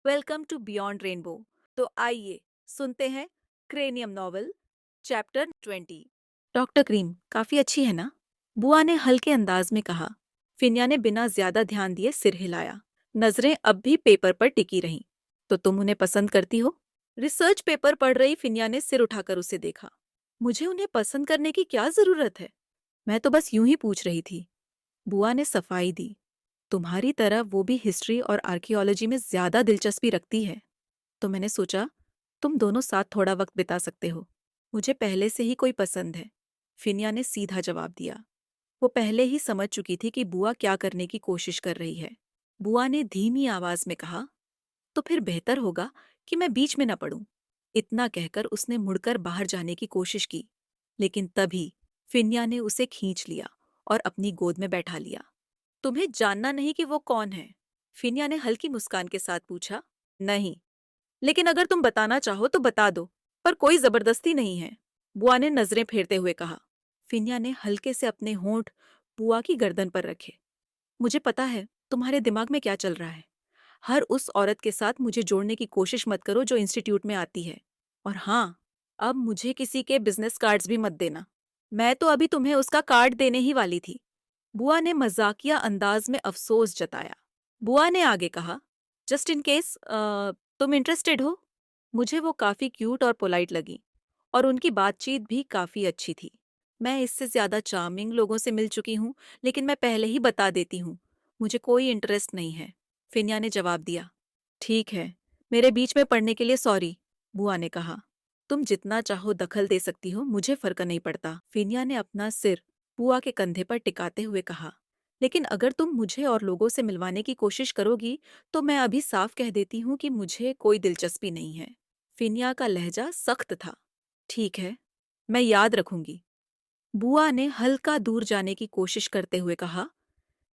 Welcome to beyond rainbow. तो आइए सुनते हैं cranium novel chapter 20। Doctor cream काफी अच्छी है ना? बुआ ने हल्के अंदाज में कहा। फिनिया ने बिना ज्यादा ध्यान दिए सिर हिलाया। नजरें अब भी पेपर पर टिकी रहीं। तो तुम उन्हें पसंद करती हो? रिसर्च पेपर पढ़ रही फिनिया ने सिर उठाकर उसे देखा। मुझे उन्हें पसंद करने की क्या जरूरत है? मैं तो बस यूं ही पूछ रही थी। बुआ ने सफाई दी। तुम्हारी तरह वो भी हिस्ट्री और आर्कियोलॉजी में ज्यादा दिलचस्पी रखती है। तो मैंने सोचा तुम दोनों साथ थोड़ा वक्त बिता सकते हो। मुझे पहले से ही कोई पसंद है। फिनिया ने सीधा जवाब दिया। वो पहले ही समझ चुकी थी कि बुआ क्या करने की कोशिश कर रही है। बुआ ने धीमी आवाज में कहा, तो फिर बेहतर होगा कि मैं बीच में न पड़ूं। इतना कहकर उसने मुड़कर बाहर जाने की कोशिश की, लेकिन तभी फिनिया ने उसे खींच लिया और अपनी गोद में बैठा लिया। तुम्हें जानना नहीं कि वो कौन है? फिनिया ने हल्की मुस्कान के साथ पूछा। नहीं, लेकिन अगर तुम बताना चाहो तो बता दो, पर कोई जबरदस्ती नहीं है, बुआ ने नजरें फेरते हुए कहा। फिनिया ने हल्के से अपने होंठ बुआ की गर्दन पर रखे। मुझे पता है तुम्हारे दिमाग में क्या चल रहा है। हर उस औरत के साथ मुझे जोड़ने की कोशिश मत करो जो इंस्टीट्यूट में आती है। और हाँ, अब मुझे किसी के बिजनेस कार्ड्स भी मत देना। मैं तो अभी तुम्हें उसका कार्ड देने ही वाली थी। बुआ ने मजाकिया अंदाज में अफसोस जताया। बुआ ने आगे कहा, जस्ट इन केस तुम इंटरेस्टेड हो। मुझे वो काफी क्यूट और पोलाइट लगी, और उनकी बातचीत भी काफी अच्छी थी। मैं इससे ज्यादा चार्मिंग लोगों से मिल चुकी हूँ, लेकिन मैं पहले ही बता देती हूँ, मुझे कोई इंटरेस्ट नहीं है। फिनिया ने जवाब दिया। ठीक है, मेरे बीच में पड़ने के लिए सॉरी, बुआ ने कहा। तुम जितना चाहो दखल दे सकती हो, मुझे फर्क नहीं पड़ता। फिनिया ने अपना सिर बुआ के कंधे पर टिकाते हुए कहा। लेकिन अगर तुम मुझे और लोगों से मिलवाने की कोशिश करोगी, तो मैं अभी साफ कह देती हूँ कि मुझे कोई दिलचस्पी नहीं है। फिनिया का लहजा सख्त था। ठीक है, मैं याद रखूंगी, बुआ ने हल्का दूर जाने की कोशिश करते हुए कहा,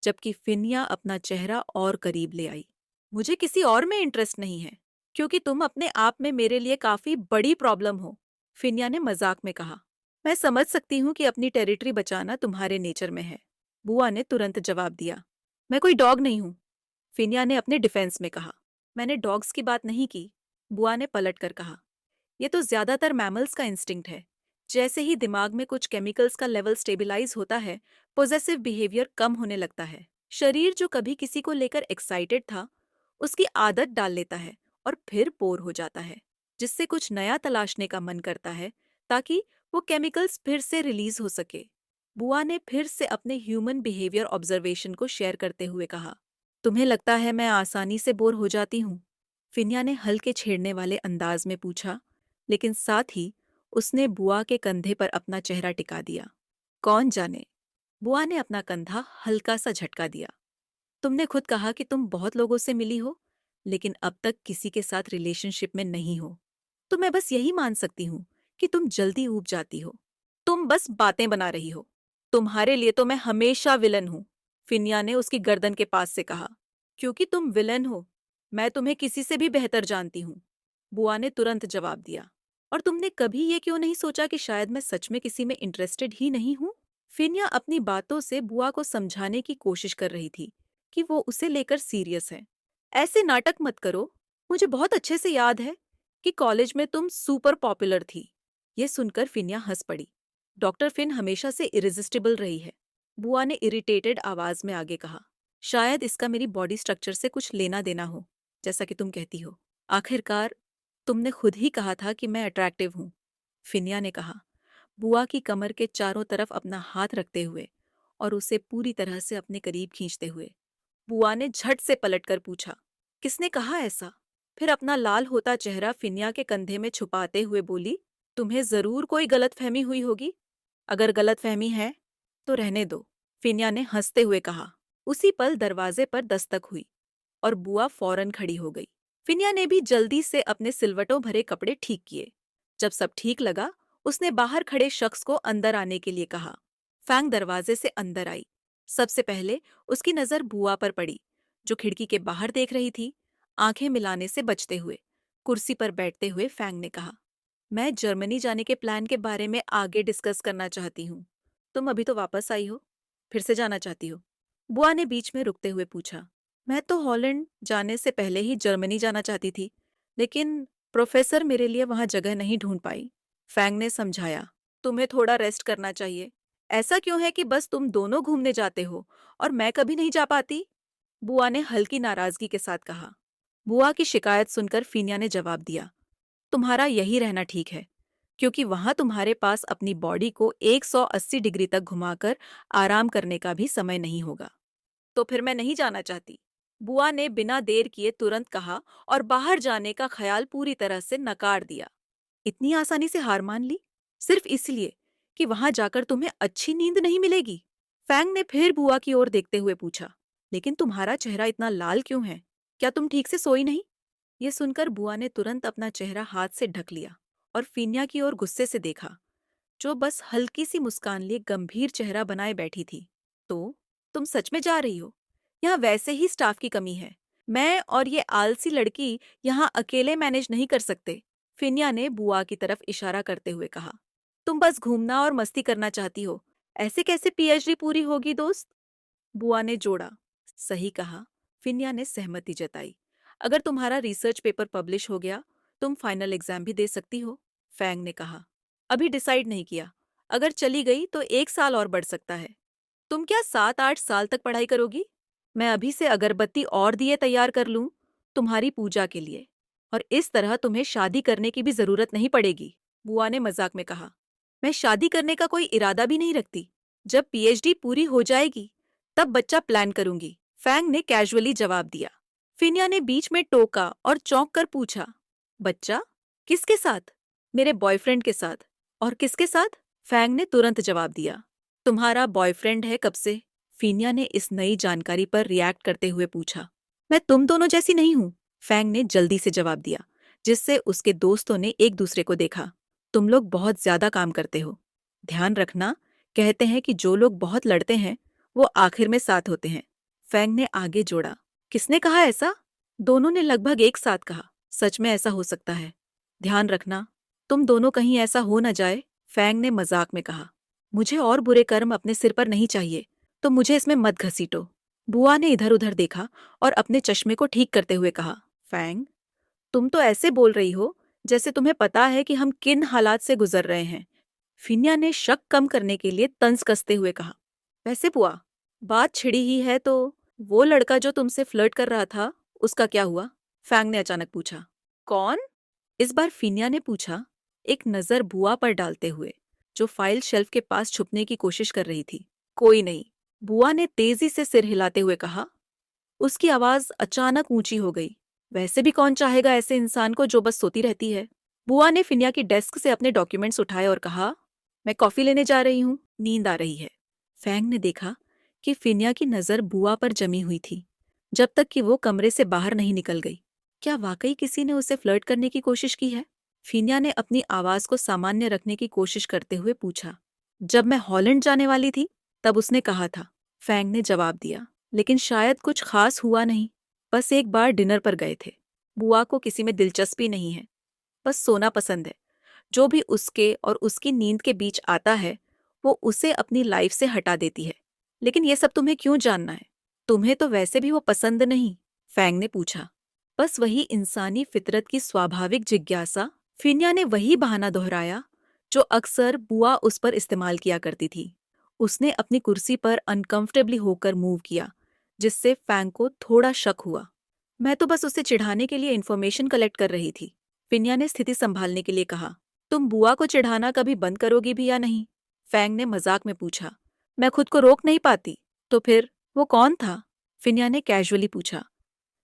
जबकि फिनिया अपना चेहरा और करीब ले आई। मुझे किसी और में इंटरेस्ट नहीं है, क्योंकि तुम अपने आप में मेरे लिए काफी बड़ी प्रॉब्लम हो, फिनिया ने मजाक में कहा। मैं समझ सकती हूँ कि अपनी टेरिटरी बचाना तुम्हारे नेचर में है, बुआ ने तुरंत जवाब दिया। मैं कोई डॉग नहीं हूँ, फिनिया ने अपने डिफेंस में कहा। मैंने डॉग्स की बात नहीं की, बुआ ने पलट कर कहा। ये तो ज्यादातर मैमल्स का इंस्टिंक्ट है। जैसे ही दिमाग में कुछ केमिकल्स का लेवल स्टेबलाइज होता है, पोजेसिव बिहेवियर कम होने लगता है। शरीर जो कभी किसी को लेकर एक्साइटेड था, उसकी आदत डाल लेता है और फिर बोर हो जाता है, जिससे कुछ नया तलाशने का मन करता है, ताकि वो केमिकल्स फिर से रिलीज हो सके। बुआ ने फिर से अपने ह्यूमन बिहेवियर ऑब्जर्वेशन को शेयर करते हुए कहा। तुम्हें लगता है मैं आसानी से बोर हो जाती हूँ? फिनिया ने हल्के छेड़ने वाले अंदाज में पूछा, लेकिन साथ ही उसने बुआ के कंधे पर अपना चेहरा टिका दिया। कौन जाने, बुआ ने अपना कंधा हल्का सा झटका दिया। तुमने खुद कहा कि तुम बहुत लोगों से मिली हो, लेकिन अब तक किसी के साथ रिलेशनशिप में नहीं हो। तो मैं बस यही मान सकती हूँ कि तुम जल्दी ऊब जाती हो। तुम बस बातें बना रही हो। तुम्हारे लिए तो मैं हमेशा विलन हूँ, फिनिया ने उसकी गर्दन के पास से कहा। क्योंकि तुम विलन हो, मैं तुम्हें किसी से भी बेहतर जानती हूँ, बुआ ने तुरंत जवाब दिया। और तुमने कभी ये क्यों नहीं सोचा कि शायद मैं सच में किसी में इंटरेस्टेड ही नहीं हूँ? फिनिया अपनी बातों से बुआ को समझाने की कोशिश कर रही थी कि वो उसे लेकर सीरियस है। ऐसे नाटक मत करो। मुझे बहुत अच्छे से याद है कि कॉलेज में तुम सुपर पॉपुलर थी। ये सुनकर फिनिया हंस पड़ी। डॉक्टर फिन हमेशा से इरिजिस्टिबल रही है, बुआ ने इरिटेटेड आवाज में आगे कहा। शायद इसका मेरी बॉडी स्ट्रक्चर से कुछ लेना देना हो, जैसा कि तुम कहती हो। आखिरकार तुमने खुद ही कहा था कि मैं अट्रैक्टिव हूँ, फिनिया ने कहा, बुआ की कमर के चारों तरफ अपना हाथ रखते हुए और उसे पूरी तरह से अपने करीब खींचते हुए। बुआ ने झट से पलटकर पूछा, किसने कहा ऐसा? फिर अपना लाल होता चेहरा फिनिया के कंधे में छुपाते हुए बोली, तुम्हें जरूर कोई गलतफहमी हुई होगी। अगर गलतफहमी है तो रहने दो, फिनिया ने हंसते हुए कहा। उसी पल दरवाजे पर दस्तक हुई और बुआ फौरन खड़ी हो गई। फिनिया ने भी जल्दी से अपने सिलवटों भरे कपड़े ठीक किए। जब सब ठीक लगा, उसने बाहर खड़े शख्स को अंदर आने के लिए कहा। फैंग दरवाजे से अंदर आई। सबसे पहले उसकी नजर बुआ पर पड़ी, जो खिड़की के बाहर देख रही थी, आंखें मिलाने से बचते हुए। कुर्सी पर बैठते हुए फैंग ने कहा, मैं जर्मनी जाने के प्लान के बारे में आगे डिस्कस करना चाहती हूँ। तुम अभी तो वापस आई हो, फिर से जाना चाहती हो? बुआ ने बीच में रुकते हुए पूछा। मैं तो हॉलैंड जाने से पहले ही जर्मनी जाना चाहती थी, लेकिन प्रोफेसर मेरे लिए वहाँ जगह नहीं ढूंढ पाई। फैंग ने समझाया, तुम्हें थोड़ा रेस्ट करना चाहिए। ऐसा क्यों है कि बस तुम दोनों घूमने जाते हो और मैं कभी नहीं जा पाती? बुआ ने हल्की नाराजगी के साथ कहा। बुआ की शिकायत सुनकर फीनिया ने जवाब दिया, तुम्हारा यही रहना ठीक है, क्योंकि वहां तुम्हारे पास अपनी बॉडी को 180 डिग्री तक घुमाकर आराम करने का भी समय नहीं होगा। तो फिर मैं नहीं जाना चाहती, बुआ ने बिना देर किए तुरंत कहा और बाहर जाने का ख्याल पूरी तरह से नकार दिया। इतनी आसानी से हार मान ली, सिर्फ इसलिए कि वहां जाकर तुम्हें अच्छी नींद नहीं मिलेगी? फैंग ने फिर बुआ की ओर देखते हुए पूछा, लेकिन तुम्हारा चेहरा इतना लाल क्यों है? क्या तुम ठीक से सोई नहीं? ये सुनकर बुआ ने तुरंत अपना चेहरा हाथ से ढक लिया और फीनिया की ओर गुस्से से देखा, जो बस हल्की सी मुस्कान लिए गंभीर चेहरा बनाए बैठी थी। तो तुम सच में जा रही हो? यहाँ वैसे ही स्टाफ की कमी है। मैं और ये आलसी लड़की यहाँ अकेले मैनेज नहीं कर सकते। फिनिया ने बुआ की तरफ इशारा करते हुए कहा, तुम बस घूमना और मस्ती करना चाहती हो, ऐसे कैसे पीएचडी पूरी होगी दोस्त? बुआ ने जोड़ा, सही कहा। फिनिया ने सहमति जताई। अगर तुम्हारा रिसर्च पेपर पब्लिश हो गया, तुम फाइनल एग्जाम भी दे सकती हो, फैंग ने कहा। अभी डिसाइड नहीं किया। अगर चली गई तो 1 साल और बढ़ सकता है। तुम क्या 7-8 साल तक पढ़ाई करोगी? मैं अभी से अगरबत्ती और दिए तैयार कर लूं तुम्हारी पूजा के लिए, और इस तरह तुम्हें शादी करने की भी जरूरत नहीं पड़ेगी, बुआ ने मजाक में कहा। मैं शादी करने का कोई इरादा भी नहीं रखती। जब पीएचडी पूरी हो जाएगी तब बच्चा प्लान करूंगी, फैंग ने कैजुअली जवाब दिया। फिनिया ने बीच में टोका और चौंक कर पूछा, बच्चा? किसके साथ? मेरे बॉयफ्रेंड के साथ। और किसके साथ? फैंग ने तुरंत जवाब दिया। तुम्हारा बॉयफ्रेंड है कब से? फीनिया ने इस नई जानकारी पर रिएक्ट करते हुए पूछा। मैं तुम दोनों जैसी नहीं हूं, फैंग ने जल्दी से जवाब दिया, जिससे उसके दोस्तों ने एक दूसरे को देखा। तुम लोग बहुत ज्यादा काम करते हो। ध्यान रखना, कहते हैं कि जो लोग बहुत लड़ते हैं वो आखिर में साथ होते हैं, फैंग ने आगे जोड़ा। किसने कहा ऐसा? दोनों ने लगभग एक साथ कहा। सच में ऐसा हो सकता है। ध्यान रखना, तुम दोनों कहीं ऐसा हो न जाए, फैंग ने मजाक में कहा। मुझे और बुरे कर्म अपने सिर पर नहीं चाहिए, तो मुझे इसमें मत घसीटो। बुआ ने इधर उधर देखा और अपने चश्मे को ठीक करते हुए कहा, फैंग, तुम तो ऐसे बोल रही हो जैसे तुम्हें पता है कि हम किन हालात से गुजर रहे हैं। फिनिया ने शक कम करने के लिए तंज कसते हुए कहा, वैसे बुआ, बात छिड़ी ही है तो वो लड़का जो तुमसे फ्लर्ट कर रहा था, उसका क्या हुआ? फैंग ने अचानक पूछा। कौन? इस बार फिनिया ने पूछा, एक नजर बुआ पर डालते हुए, जो फाइल शेल्फ के पास छुपने की कोशिश कर रही थी। कोई नहीं, बुआ ने तेजी से सिर हिलाते हुए कहा। उसकी आवाज अचानक ऊंची हो गई। वैसे भी कौन चाहेगा ऐसे इंसान को जो बस सोती रहती है? बुआ ने फिनिया की डेस्क से अपने डॉक्यूमेंट्स उठाए और कहा, मैं कॉफी लेने जा रही हूँ, नींद आ रही है। फैंग ने देखा कि फिनिया की नजर बुआ पर जमी हुई थी, जब तक कि वो कमरे से बाहर नहीं निकल गई। क्या वाकई किसी ने उसे फ्लर्ट करने की कोशिश की है? फिनिया ने अपनी आवाज को सामान्य रखने की कोशिश करते हुए पूछा। जब मैं हॉलैंड जाने वाली थी तब उसने कहा था, फैंग ने जवाब दिया। लेकिन शायद कुछ खास हुआ नहीं, बस एक बार डिनर पर गए थे। बुआ को किसी में दिलचस्पी नहीं है, बस सोना पसंद है। जो भी उसके और उसकी नींद के बीच आता है वो उसे अपनी लाइफ से हटा देती है। लेकिन ये सब तुम्हें क्यों जानना है? तुम्हें तो वैसे भी वो पसंद नहीं, फैंग ने पूछा। बस वही इंसानी फितरत की स्वाभाविक जिज्ञासा। फिनिया ने वही बहाना दोहराया जो अक्सर बुआ उस पर इस्तेमाल किया करती थी। उसने अपनी कुर्सी पर अनकंफर्टेबली होकर मूव किया, जिससे फैंग को थोड़ा शक हुआ। मैं तो बस उसे चिढ़ाने के लिए इन्फॉर्मेशन कलेक्ट कर रही थी, फिनिया ने स्थिति संभालने के लिए कहा। तुम बुआ को चिढ़ाना कभी बंद करोगी भी या नहीं? फैंग ने मजाक में पूछा। मैं खुद को रोक नहीं पाती। तो फिर वो कौन था? फिनिया ने कैजुअली पूछा।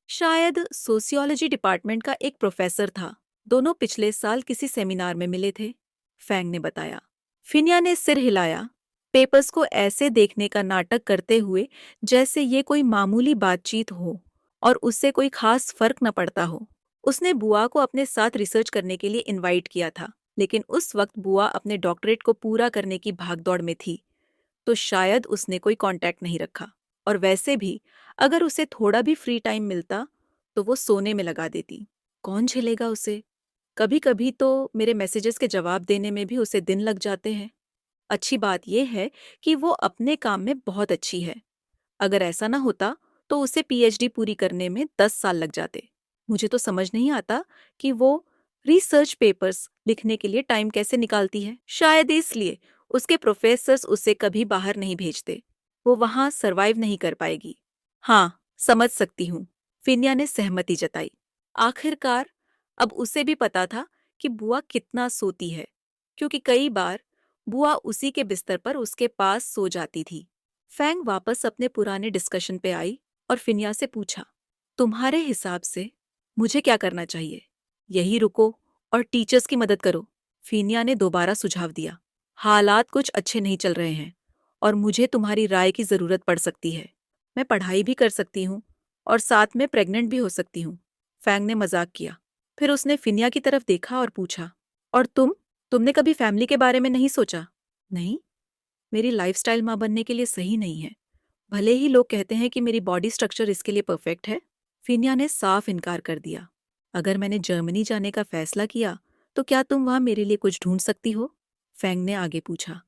शायद सोशियोलॉजी डिपार्टमेंट का एक प्रोफेसर था। दोनों पिछले साल किसी सेमिनार में मिले थे, फैंग ने बताया। फिनिया ने सिर हिलाया, पेपर्स को ऐसे देखने का नाटक करते हुए जैसे ये कोई मामूली बातचीत हो और उससे कोई खास फर्क न पड़ता हो। उसने बुआ को अपने साथ रिसर्च करने के लिए इनवाइट किया था, लेकिन उस वक्त बुआ अपने डॉक्टरेट को पूरा करने की भागदौड़ में थी, तो शायद उसने कोई कांटेक्ट नहीं रखा। और वैसे भी अगर उसे थोड़ा भी फ्री टाइम मिलता तो वो सोने में लगा देती। कौन झेलेगा उसे? कभी कभी तो मेरे मैसेजेस के जवाब देने में भी उसे दिन लग जाते हैं। अच्छी बात यह है कि वो अपने काम में बहुत अच्छी है। अगर ऐसा ना होता तो उसे पीएचडी पूरी करने में 10 साल लग जाते। मुझे तो समझ नहीं आता कि वो रिसर्च पेपर्स लिखने के लिए टाइम कैसे निकालती है। शायद इसलिए उसके प्रोफेसर्स उसे कभी बाहर नहीं भेजते। वो वहां सरवाइव नहीं कर पाएगी। हाँ, समझ सकती हूँ। फिनिया ने सहमति जताई। आखिरकार अब उसे भी पता था कि बुआ कितना सोती है, क्योंकि कई बार बुआ उसी के बिस्तर पर उसके पास सो जाती थी। फैंग वापस अपने पुराने डिस्कशन पे आई और फिनिया से पूछा, तुम्हारे हिसाब से मुझे क्या करना चाहिए? यही रुको और टीचर्स की मदद करो। फिनिया ने दोबारा सुझाव दिया। हालात कुछ अच्छे नहीं चल रहे हैं और मुझे तुम्हारी राय की जरूरत पड़ सकती है। मैं पढ़ाई भी कर सकती हूँ और साथ में प्रेग्नेंट भी हो सकती हूँ। फैंग ने मजाक किया। फिर उसने फिनिया की तरफ देखा और पूछा, और तुमने कभी फैमिली के बारे में नहीं सोचा? नहीं, मेरी लाइफस्टाइल माँ बनने के लिए सही नहीं है। भले ही लोग कहते हैं कि मेरी बॉडी स्ट्रक्चर इसके लिए परफेक्ट है। फिनिया ने साफ इनकार कर दिया। अगर मैंने जर्मनी जाने का फैसला किया तो क्या तुम वहां मेरे लिए कुछ ढूंढ सकती हो? फैंग ने आगे पूछा।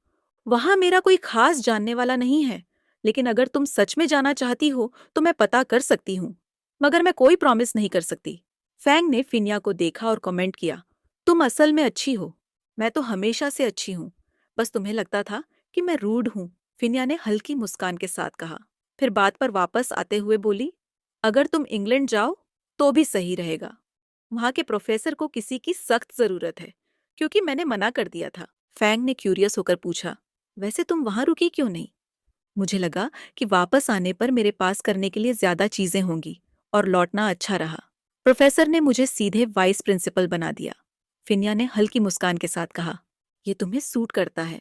वहां मेरा कोई खास जानने वाला नहीं है, लेकिन अगर तुम सच में जाना चाहती हो तो मैं पता कर सकती हूँ, मगर मैं कोई प्रॉमिस नहीं कर सकती। फैंग ने फिनिया को देखा और कमेंट किया, तुम असल में अच्छी हो। मैं तो हमेशा से अच्छी हूँ, बस तुम्हें लगता था कि मैं रूड हूँ। फिनिया ने हल्की मुस्कान के साथ कहा। फिर बात पर वापस आते हुए बोली, अगर तुम इंग्लैंड जाओ तो भी सही रहेगा। वहां के प्रोफेसर को किसी की सख्त जरूरत है, क्योंकि मैंने मना कर दिया था। फैंग ने क्यूरियस होकर पूछा, वैसे तुम वहां रुकी क्यों नहीं? मुझे लगा कि वापस आने पर मेरे पास करने के लिए ज्यादा चीजें होंगी और लौटना अच्छा रहा। प्रोफेसर ने मुझे सीधे वाइस प्रिंसिपल बना दिया। फिनिया ने हल्की मुस्कान के साथ कहा, ये तुम्हें सूट करता है।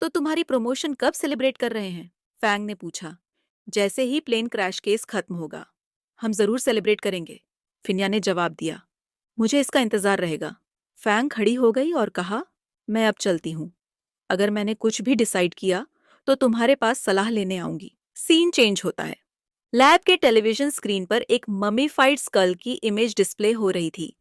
तो तुम्हारी प्रमोशन कब सेलिब्रेट कर रहे हैं? फैंग ने पूछा। जैसे ही प्लेन क्रैश केस खत्म होगा हम जरूर सेलिब्रेट करेंगे, फिनिया ने जवाब दिया। मुझे इसका इंतजार रहेगा। फैंग खड़ी हो गई और कहा, मैं अब चलती हूँ। अगर मैंने कुछ भी डिसाइड किया तो तुम्हारे पास सलाह लेने आऊंगी। सीन चेंज होता है। लैब के टेलीविजन स्क्रीन पर एक ममीफाइड स्कल की इमेज डिस्प्ले हो रही थी,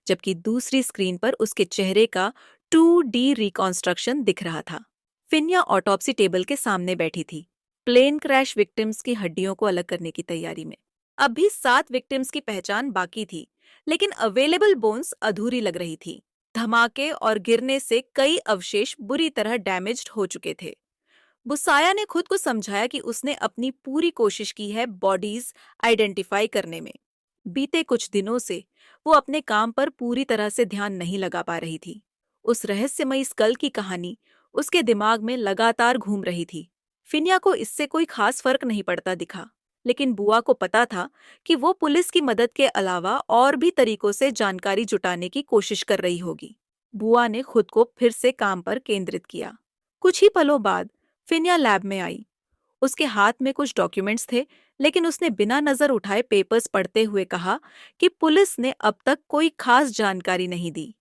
जबकि दूसरी स्क्रीन पर उसके चेहरे का 2D रिकॉन्स्ट्रक्शन दिख रहा था। फिनिया ऑटोप्सी टेबल के सामने बैठी थी, प्लेन क्रैश विक्टिम्स की हड्डियों को अलग करने की तैयारी में। अब भी 7 विक्टिम्स की पहचान बाकी थी, लेकिन अवेलेबल बोन्स अधूरी लग रही थी। धमाके और गिरने से कई अवशेष बुरी तरह डैमेज्ड हो चुके थे। बुसाया ने खुद को समझाया कि उसने अपनी पूरी कोशिश की है बॉडीज आइडेंटिफाई करने में। बीते कुछ दिनों से वो अपने काम पर पूरी तरह से ध्यान नहीं लगा पा रही थी। उस रहस्यमयी स्कल की कहानी उसके दिमाग में लगातार घूम रही थी। फिनिया को इससे कोई खास फर्क नहीं पड़ता दिखा, लेकिन बुआ को पता था कि वो पुलिस की मदद के अलावा और भी तरीकों से जानकारी जुटाने की कोशिश कर रही होगी। बुआ ने खुद को फिर से काम पर केंद्रित किया। कुछ ही पलों बाद फिनिया लैब में आई। उसके हाथ में कुछ डॉक्यूमेंट्स थे, लेकिन उसने बिना नजर उठाए पेपर्स पढ़ते हुए कहा कि पुलिस ने अब तक कोई खास जानकारी नहीं दी।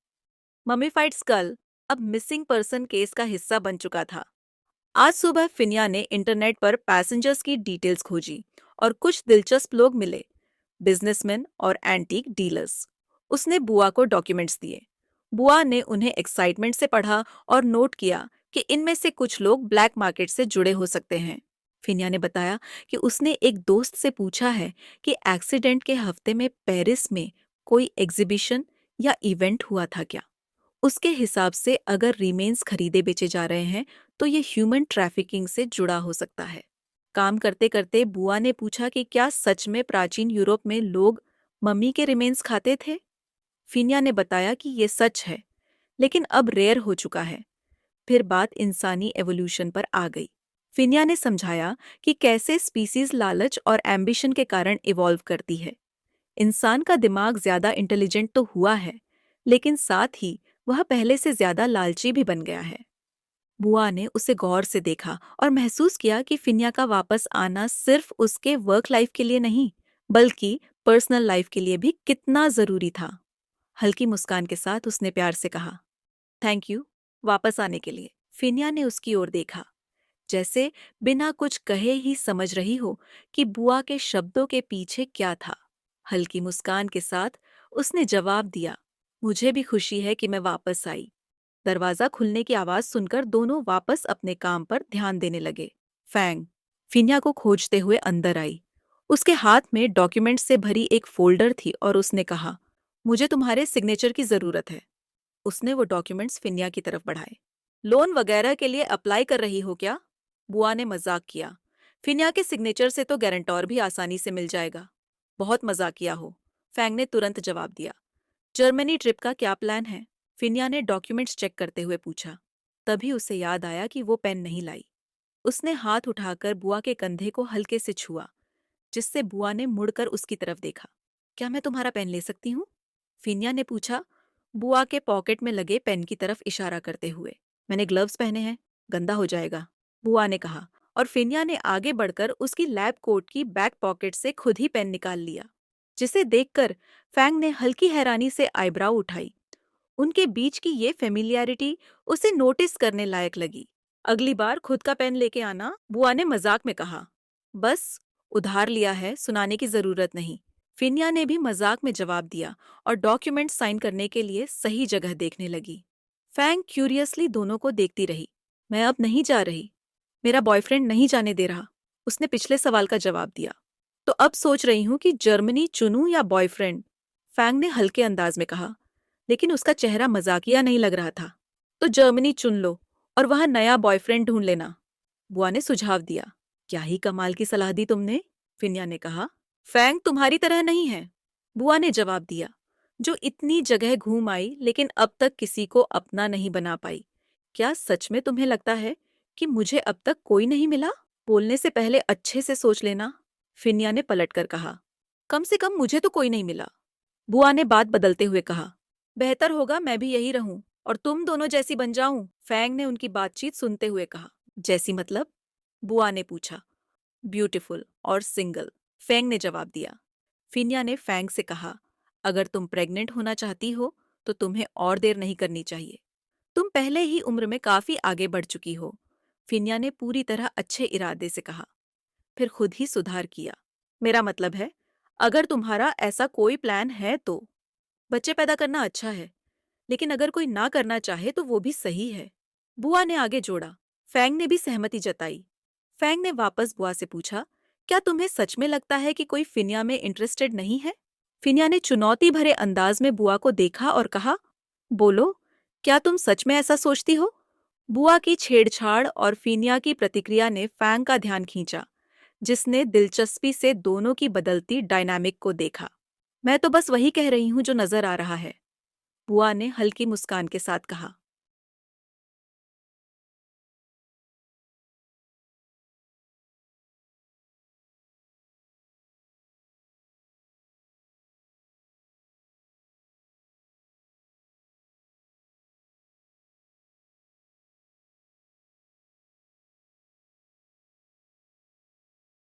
ममीफाइड स्कल अब मिसिंग पर्सन केस का हिस्सा बन चुका था। आज सुबह फिनिया ने इंटरनेट पर पैसेंजर्स की डिटेल्स खोजी और कुछ दिलचस्प लोग मिले, बिजनेसमैन और एंटीक डीलर्स। उसने बुआ को डॉक्यूमेंट्स दिए। बुआ ने उन्हें एक्साइटमेंट से पढ़ा और नोट किया कि इनमें से कुछ लोग ब्लैक मार्केट से जुड़े हो सकते हैं। फिनिया ने बताया कि उसने एक दोस्त से पूछा है कि एक्सीडेंट के हफ्ते में पेरिस में कोई एग्जीबिशन या इवेंट हुआ था क्या। उसके हिसाब से अगर रिमेन्स खरीदे बेचे जा रहे हैं तो ये ह्यूमन ट्रैफिकिंग से जुड़ा हो सकता है। काम करते करते बुआ ने पूछा कि क्या सच में प्राचीन यूरोप में लोग मम्मी के रिमेन्स खाते थे। फिनिया ने बताया कि ये सच है, लेकिन अब रेयर हो चुका है। फिर बात इंसानी एवोल्यूशन पर आ गई। फिनिया ने समझाया कि कैसे स्पीसीज लालच और एम्बिशन के कारण इवॉल्व करती है। इंसान का दिमाग ज्यादा इंटेलिजेंट तो हुआ है, लेकिन साथ ही वह पहले से ज्यादा लालची भी बन गया है। बुआ ने उसे गौर से देखा और महसूस किया कि फिनिया का वापस आना सिर्फ उसके वर्क लाइफ के लिए नहीं, बल्कि पर्सनल लाइफ के लिए भी कितना जरूरी था। हल्की मुस्कान के साथ उसने प्यार से कहा, थैंक यू वापस आने के लिए। फिनिया ने उसकी ओर देखा, जैसे बिना कुछ कहे ही समझ रही हो कि बुआ के शब्दों के पीछे क्या था। हल्की मुस्कान के साथ उसने जवाब दिया, मुझे भी खुशी है कि मैं वापस आई। दरवाजा खुलने की आवाज सुनकर दोनों वापस अपने काम पर ध्यान देने लगे। फैंग फिनिया को खोजते हुए अंदर आई। उसके हाथ में डॉक्यूमेंट से भरी एक फोल्डर थी और उसने कहा, मुझे तुम्हारे सिग्नेचर की जरूरत है। उसने वो डॉक्यूमेंट्स फिनिया की तरफ बढ़ाए। लोन वगैरह के लिए अप्लाई कर रही हो क्या? बुआ ने मजाक किया। फिनिया के सिग्नेचर से तो गारंटर भी आसानी से मिल जाएगा। बहुत मजाकिया हो, फैंग ने तुरंत जवाब दिया। जर्मनी ट्रिप का क्या प्लान है? फिनिया ने डॉक्यूमेंट्स चेक करते हुए पूछा। तभी उसे याद आया कि वो पेन नहीं लाई। उसने हाथ उठाकर बुआ के कंधे को हल्के से छुआ, जिससे बुआ ने मुड़कर उसकी तरफ देखा। क्या मैं तुम्हारा पेन ले सकती हूँ? फिनिया ने पूछा, बुआ के पॉकेट में लगे पेन की तरफ इशारा करते हुए। मैंने ग्लव्स पहने हैं, गंदा हो जाएगा, बुआ ने कहा, और फिनिया ने आगे बढ़कर उसकी लैब कोट की बैक पॉकेट से खुद ही पेन निकाल लिया, जिसे देखकर फैंग ने हल्की हैरानी से आईब्राव उठाई। उनके बीच की ये फेमिलियरिटी उसे नोटिस करने लायक लगी। अगली बार खुद का पेन लेके आना, बुआ ने मजाक में कहा। बस उधार लिया है, सुनाने की जरूरत नहीं, फिनिया ने भी मजाक में जवाब दिया और डॉक्यूमेंट साइन करने के लिए सही जगह देखने लगी। फैंग क्यूरियसली दोनों को देखती रही। मैं अब नहीं जा रही, मेरा बॉयफ्रेंड नहीं जाने दे रहा, उसने पिछले सवाल का जवाब दिया। तो अब सोच रही हूँ कि जर्मनी चुनूं या बॉयफ्रेंड, फैंग ने हल्के अंदाज में कहा, लेकिन उसका चेहरा मजाकिया नहीं लग रहा था। तो जर्मनी चुन लो और वहां नया बॉयफ्रेंड ढूंढ लेना, बुआ ने सुझाव दिया। क्या ही कमाल की सलाह दी तुमने, फिनिया ने कहा। फैंग तुम्हारी तरह नहीं है, बुआ ने जवाब दिया, जो इतनी जगह घूम आई लेकिन अब तक किसी को अपना नहीं बना पाई। क्या सच में तुम्हें लगता है कि मुझे अब तक कोई नहीं मिला? बोलने से पहले अच्छे से सोच लेना, फिनिया ने पलटकर कहा। कम से कम मुझे तो कोई नहीं मिला, बुआ ने बात बदलते हुए कहा। बेहतर होगा मैं भी यही रहूं और तुम दोनों जैसी बन जाऊं, फैंग ने उनकी बातचीत सुनते हुए कहा। जैसी मतलब? बुआ ने पूछा। ब्यूटीफुल और सिंगल, फैंग ने जवाब दिया। फिनिया ने फैंग से कहा, अगर तुम प्रेग्नेंट होना चाहती हो तो तुम्हें और देर नहीं करनी चाहिए। तुम पहले ही उम्र में काफी आगे बढ़ चुकी हो, फिनिया ने पूरी तरह अच्छे इरादे से कहा। फिर खुद ही सुधार किया। मेरा मतलब है, अगर तुम्हारा ऐसा कोई प्लान है तो। बच्चे पैदा करना अच्छा है, लेकिन अगर कोई ना करना चाहे तो वो भी सही है, बुआ ने आगे जोड़ा। फैंग ने भी सहमति जताई। फैंग ने वापस बुआ से पूछा, क्या तुम्हें सच में लगता है कि कोई फिनिया में इंटरेस्टेड नहीं है? फिनिया ने चुनौती भरे अंदाज में बुआ को देखा और कहा, बोलो, क्या तुम सच में ऐसा सोचती हो? बुआ की छेड़छाड़ और फिनिया की प्रतिक्रिया ने फैंग का ध्यान खींचा, जिसने दिलचस्पी से दोनों की बदलती डायनामिक को देखा। मैं तो बस वही कह रही हूं जो नजर आ रहा है, बुआ ने हल्की मुस्कान के साथ कहा।